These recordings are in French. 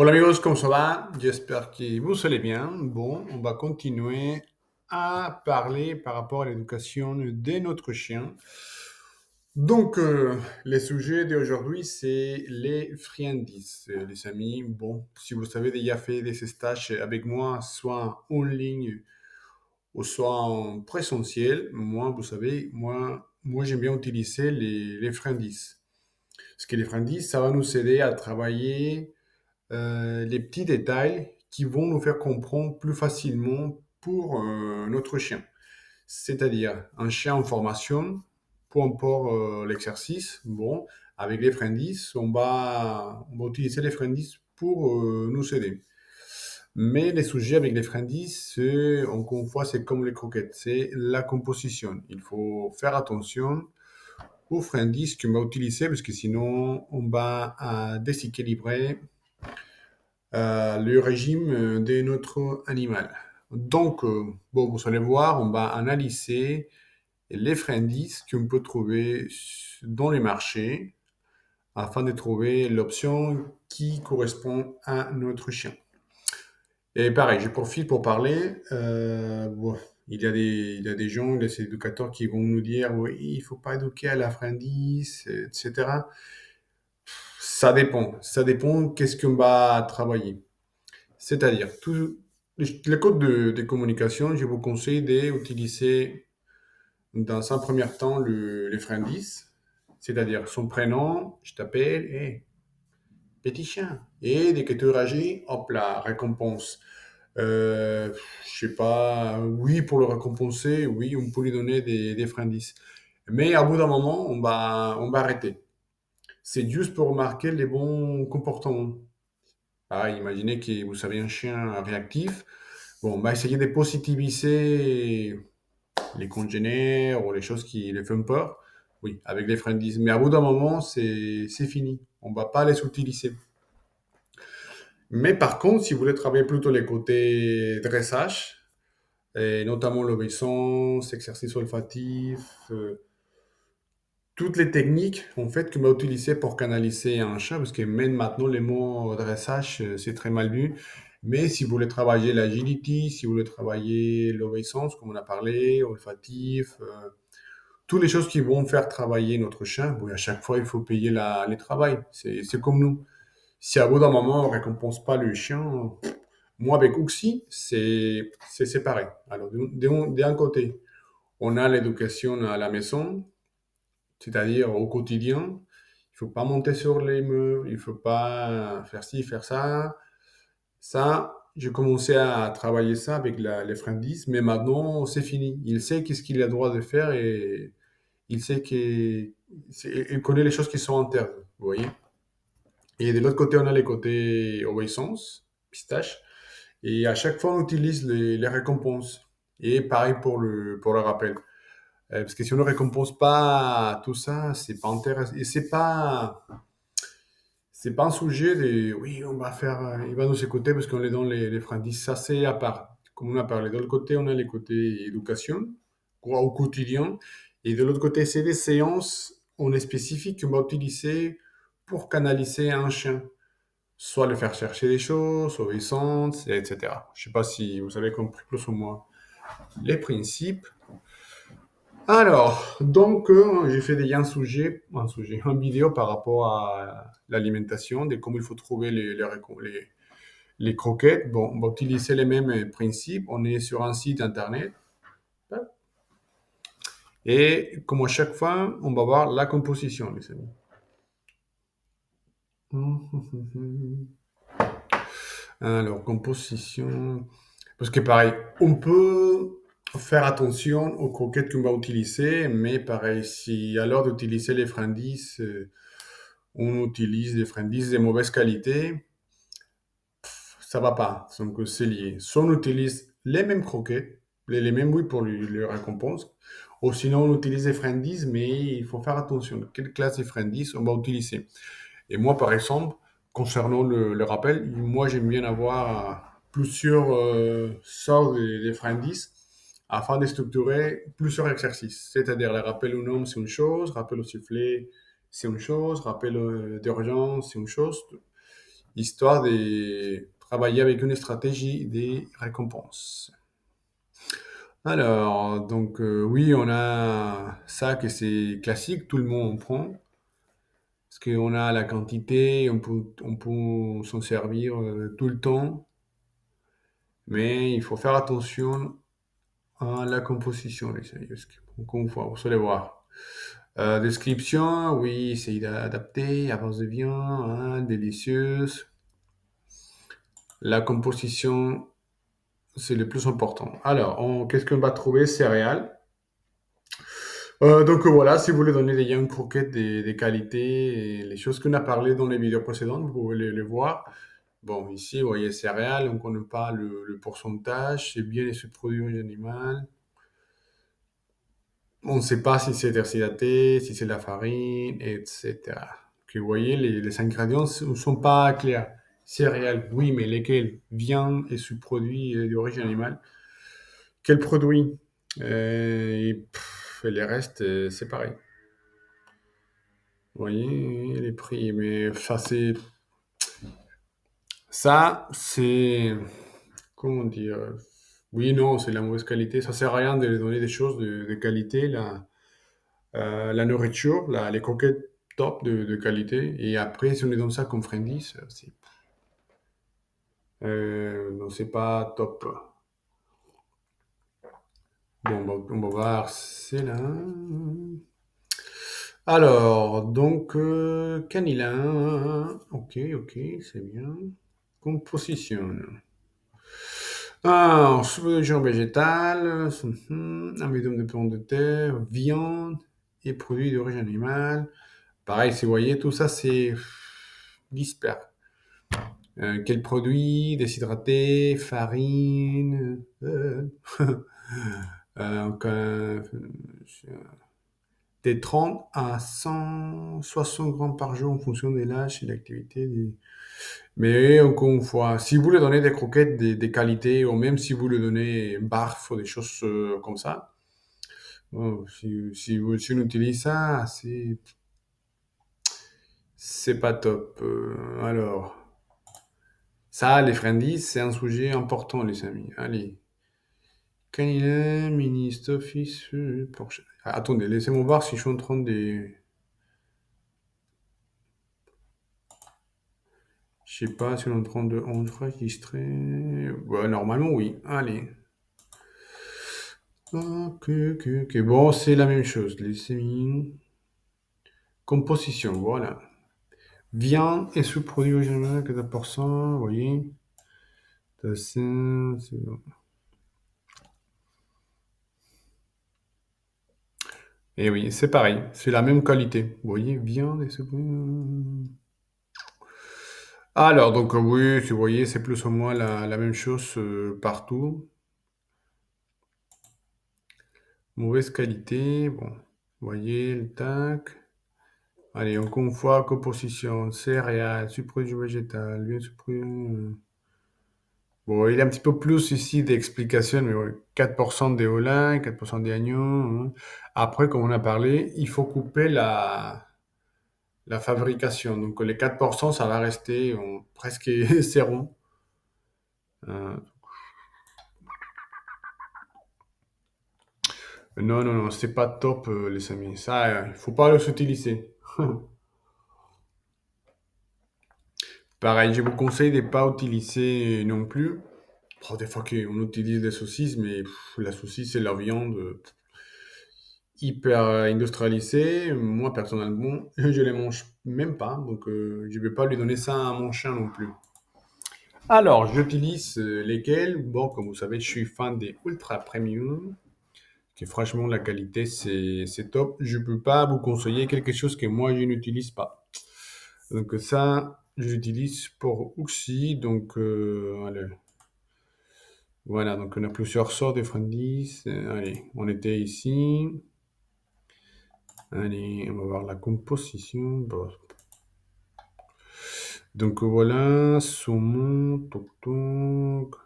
Hola amigos, ¿cómo ça va? J'espère que vous allez bien. Bon, on va continuer à parler par rapport à l'éducation de notre chien. Donc, le sujet d'aujourd'hui, c'est les friandises, les amis. Bon, si vous avez déjà fait des stages avec moi, soit en ligne ou soit en présentiel, moi, vous savez, moi j'aime bien utiliser les friandises. Parce que les friandises, ça va nous aider à travailler les petits détails qui vont nous faire comprendre plus facilement pour notre chien. C'est-à-dire un chien en formation, peu importe l'exercice, bon, avec les friandises, on va utiliser les friandises pour nous aider. Mais les sujets avec les friandises, encore une fois, c'est comme les croquettes, c'est la composition. Il faut faire attention aux friandises qu'on va utiliser parce que sinon, on va déséquilibrer le régime de notre animal. Donc, bon, vous allez voir, on va analyser les friandises qu'on peut trouver dans les marchés afin de trouver l'option qui correspond à notre chien. Et pareil, je profite pour parler. Bon, il y a des gens, des éducateurs qui vont nous dire, oui, il ne faut pas éduquer à la friandise, etc. Ça dépend qu'est-ce qu'on va travailler. C'est-à-dire, tout, les codes de communication, je vous conseille d'utiliser dans un premier temps les friandises, c'est-à-dire son prénom, je t'appelle, hey, petit chien. Et dès que tu réagis, hop là, récompense. Euh, je sais pas, oui, pour le récompenser, oui, on peut lui donner des friandises. Mais à bout d'un moment, on va arrêter. C'est juste pour remarquer les bons comportements. Ah, imaginez que vous avez un chien réactif. Bon, on va essayer de positiviser les congénères ou les choses qui les font peur. Oui, avec les friandises. Mais à bout d'un moment, c'est fini. On ne va pas les utiliser. Mais par contre, si vous voulez travailler plutôt les côtés dressage, et notamment l'obéissance, exercice olfatif, toutes les techniques en fait qu'on va utiliser pour canaliser un chat, parce que même maintenant les mots dressage, c'est très mal vu. Mais si vous voulez travailler l'agility, si vous voulez travailler l'obéissance, comme on a parlé, olfatif, toutes les choses qui vont faire travailler notre chien, oui, à chaque fois il faut payer les travail. C'est comme nous. Si à bout d'un moment on récompense pas le chien, moi avec Uxi, c'est séparé. Alors d'un côté, on a l'éducation à la maison, c'est-à-dire au quotidien. Il faut pas monter sur les murs, il faut pas faire ci, faire ça. Ça, j'ai commencé à travailler ça avec les friandises, mais maintenant, c'est fini. Il sait qu'est-ce qu'il a le droit de faire et il sait qu'il connaît les choses qui sont internes, vous voyez. Et de l'autre côté, on a les côtés obéissance, pistache, et à chaque fois, on utilise les récompenses. Et pareil pour le rappel. Parce que si on ne récompense pas tout ça, c'est pas intéressant. Et c'est pas un sujet de, oui, on va faire, il va nous écouter parce qu'on est dans les friandises. Ça, c'est à part. Comme on a parlé. De l'autre côté, on a les côtés éducation, quoi, au quotidien. Et de l'autre côté, c'est des séances, on est spécifique qu'on va utiliser pour canaliser un chien. Soit le faire chercher des choses, obéissance, etc. Je sais pas si vous avez compris plus ou moins les principes. Alors, donc, j'ai fait déjà un sujet, une vidéo par rapport à l'alimentation, de comment il faut trouver les croquettes. Bon, on va utiliser les mêmes principes. On est sur un site internet. Et comme à chaque fois, on va voir la composition, les amis. Alors, composition. Parce que pareil, on peut faire attention aux croquettes qu'on va utiliser, mais pareil, si à l'heure d'utiliser les friandises, on utilise des friandises de mauvaise qualité, ça va pas. Donc c'est lié. Soit on utilise les mêmes croquettes, les mêmes oui pour les récompenses, ou sinon on utilise des friandises, mais il faut faire attention. Quelle classe de friandises on va utiliser? Et moi, par exemple, concernant le rappel, moi j'aime bien avoir plusieurs sortes de friandises afin de structurer plusieurs exercices. C'est-à-dire le rappel au nom, c'est une chose, rappel au sifflet, c'est une chose, rappel d'urgence, c'est une chose. histoire de travailler avec une stratégie des récompenses. Alors, donc oui, on a ça que c'est classique, tout le monde en prend, parce qu'on a la quantité, on peut s'en servir tout le temps, mais il faut faire attention à la composition, les amis, parce que, encore une fois, vous allez voir. Description, oui, c'est adapté, à base de viande, hein, délicieuse. La composition, c'est le plus important. Alors, qu'est-ce qu'on va trouver? Céréales. Donc voilà, si vous voulez donner des young croquettes des qualités et les choses qu'on a parlé dans les vidéos précédentes, vous pouvez les voir. Bon, ici, vous voyez céréales, on ne connaît pas le pourcentage, c'est bien les produits animaux. On ne sait pas si c'est déshydraté, si c'est de la farine, etc. Que vous voyez, les ingrédients ne sont pas clairs. Céréales, oui, mais lesquels? Viande et sous-produits d'origine animale. Quel produit? Et les restes, c'est pareil. Vous voyez les prix, mais ça c'est, comment dire, oui, non, c'est de la mauvaise qualité. Ça sert à rien de leur donner des choses de qualité. La nourriture, les croquettes top de qualité. Et après, si on les donne ça comme friandises, non, c'est pas top. Bon, on va voir, c'est là. Alors, donc, canila. Ok, ok, c'est bien. Composition. Ah, soupe de viande végétale, amido de pommes de terre, viande et produits d'origine animale. Pareil, si vous voyez, tout ça, c'est dispersé. Quel produit? Déshydraté, farine, donc, des 30 à 160 grammes par jour en fonction des lâches et de l'activité. Mais encore une fois, si vous lui donnez des croquettes des qualités, ou même si vous lui donnez barf ou des choses comme ça, bon, si on utilise ça, c'est pas top. Alors, ça, les friandises, c'est un sujet important, les amis. Allez. Canina, ministre, office, Porsche. Ah, attendez, laissez-moi voir si je suis en train de... Je sais pas si on est en train de enregistrer. Ouais, normalement, oui. Allez. Ok, ok, ok. Bon, c'est la même chose. Laissez-moi. Composition, voilà. Viande et sous-produits originaux, 14%, vous voyez. Et oui, c'est pareil. C'est la même qualité. Vous voyez, viande et sous-produits. Alors, donc, oui, si vous voyez, c'est plus ou moins la même chose partout. Mauvaise qualité, bon. Vous voyez, le tac. Allez, encore une fois, composition, céréales, sous-produits végétal, bien sous-produits. Bon, il y a un petit peu plus ici d'explications, mais ouais, 4% des holins, 4% des agneaux, hein. Après, comme on a parlé, il faut couper la fabrication. Donc, les 4%, ça va rester presque zéro. Euh, non, non, non, c'est pas top, les amis. Ça, il faut pas le utiliser. Pareil, je vous conseille de ne pas utiliser non plus. Oh, des fois qu'on utilise des saucisses, mais la saucisse c'est la viande hyper industrialisée. Moi, personnellement, je les mange même pas, donc je ne vais pas lui donner ça à mon chien non plus. Alors, j'utilise lesquels? Bon, comme vous savez, je suis fan des Ultra Premium, qui franchement, la qualité, c'est top. Je ne peux pas vous conseiller quelque chose que moi, je n'utilise pas. Donc ça, j'utilise pour Uxi, donc allez. Voilà, donc on a plusieurs sortes de friandises. Allez, on était ici. Allez, on va voir la composition. Bon. Donc voilà, saumon, toc toc.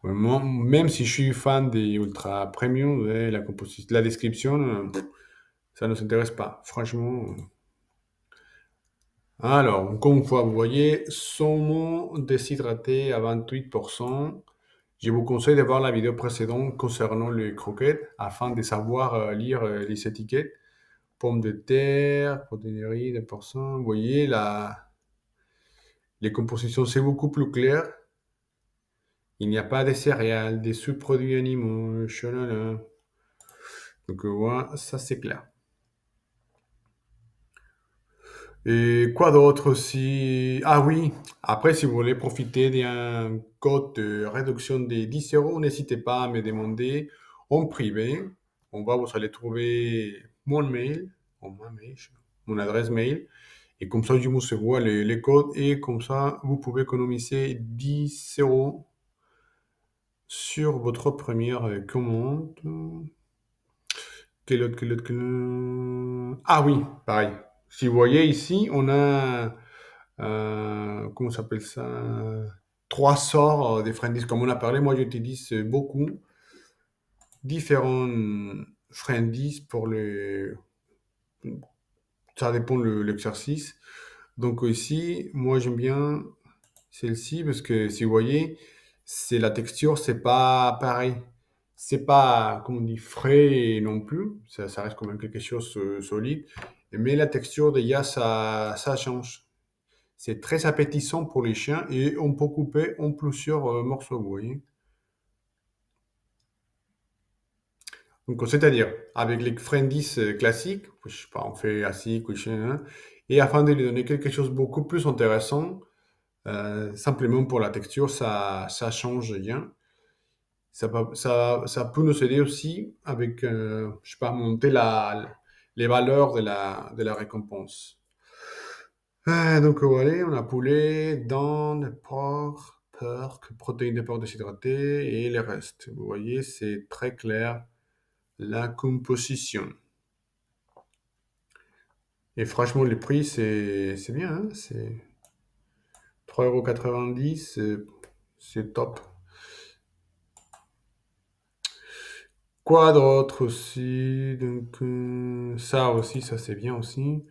Vraiment, même si je suis fan des ultra premium, ouais, la composition, la description, ça ne nous intéresse pas. Franchement, Alors, encore une fois, vous voyez, saumon déshydraté à 28%. Je vous conseille de voir la vidéo précédente concernant les croquettes afin de savoir lire les étiquettes. Pommes de terre, protéinerie, 2%. Vous voyez, les compositions, c'est beaucoup plus clair. Il n'y a pas de céréales, des sous-produits animaux, chalala. Donc, voilà, ça c'est clair. Et quoi d'autre aussi? Ah oui, après, si vous voulez profiter d'un code de réduction des 10 euros, n'hésitez pas à me demander en privé. Vous allez trouver mon mail, mon adresse mail. Et comme ça, je vous envoie les codes et comme ça, vous pouvez économiser 10 euros sur votre première commande. Ah oui, pareil. Si vous voyez ici, on a, comment ça s'appelle ça? Trois sorts des friandises. Comme on a parlé, moi j'utilise beaucoup différents friandises pour le. Ça dépend l'exercice. Donc ici, moi j'aime bien celle-ci parce que si vous voyez, c'est la texture, c'est pas pareil. C'est pas, comme on dit, frais non plus. Ça reste quand même quelque chose solide. Mais la texture, déjà, ça change. C'est très appétissant pour les chiens et on peut couper en plusieurs morceaux, vous voyez. Donc, c'est-à-dire, avec les friandises classiques, je sais pas, on fait assis, couché, hein, et afin de lui donner quelque chose de beaucoup plus intéressant, simplement pour la texture, ça change rien. Ça peut nous aider aussi avec, je sais pas, monter les valeurs de la récompense. Donc, voilà, on a poulet, dinde, porc, protéines de porc déshydratées et le reste. Vous voyez, c'est très clair la composition. Et franchement, le prix, c'est bien, hein, c'est 3,90 €, c'est top. Quoi d'autre aussi? Donc, ça aussi, ça c'est bien aussi.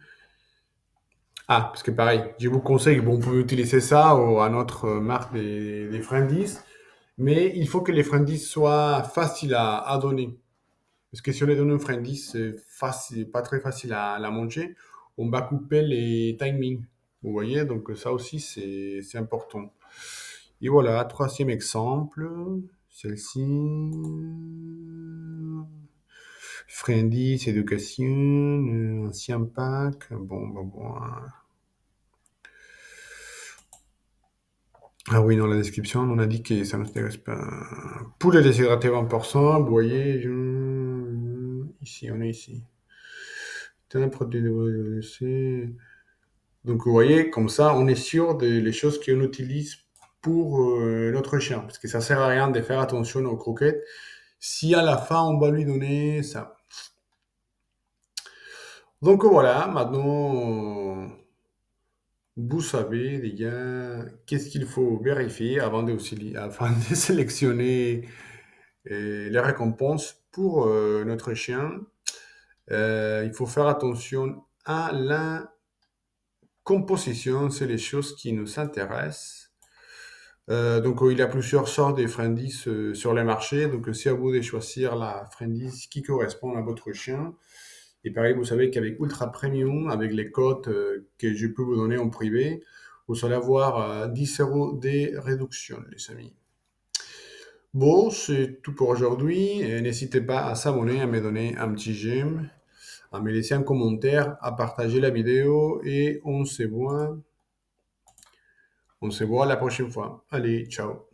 Ah, parce que pareil, je vous conseille, bon, vous pouvez utiliser ça ou à notre marque des friandises, mais il faut que les friandises soient faciles à donner. Parce que si on les donne une friandise facile, pas très facile à la manger, on va couper les timings. Vous voyez, donc ça aussi, c'est important. Et voilà, troisième exemple, celle-ci. Friandise, éducation, ancien pack. Bon. Ah oui, dans la description, on a dit que ça ne nous intéresse pas. Poulet déshydraté 20%, vous voyez, ici, on est ici. Produit de. Donc vous voyez, comme ça, on est sûr des les choses qu'on utilise pour notre chien. Parce que ça sert à rien de faire attention aux croquettes si à la fin on va lui donner ça. Donc voilà, maintenant vous savez, les gars, qu'est-ce qu'il faut vérifier afin de sélectionner les récompenses pour notre chien. Il faut faire attention à la composition, c'est les choses qui nous intéressent. Donc, il y a plusieurs sortes de friandises sur le marché. Donc, c'est à vous de choisir la friandise qui correspond à votre chien. Et pareil, vous savez qu'avec Ultra Premium, avec les codes que je peux vous donner en privé, vous allez avoir 10 euros de réduction, les amis. Bon, c'est tout pour aujourd'hui. Et n'hésitez pas à s'abonner, à me donner un petit j'aime, à me laisser un commentaire, à partager la vidéo et on se voit la prochaine fois. Allez, ciao.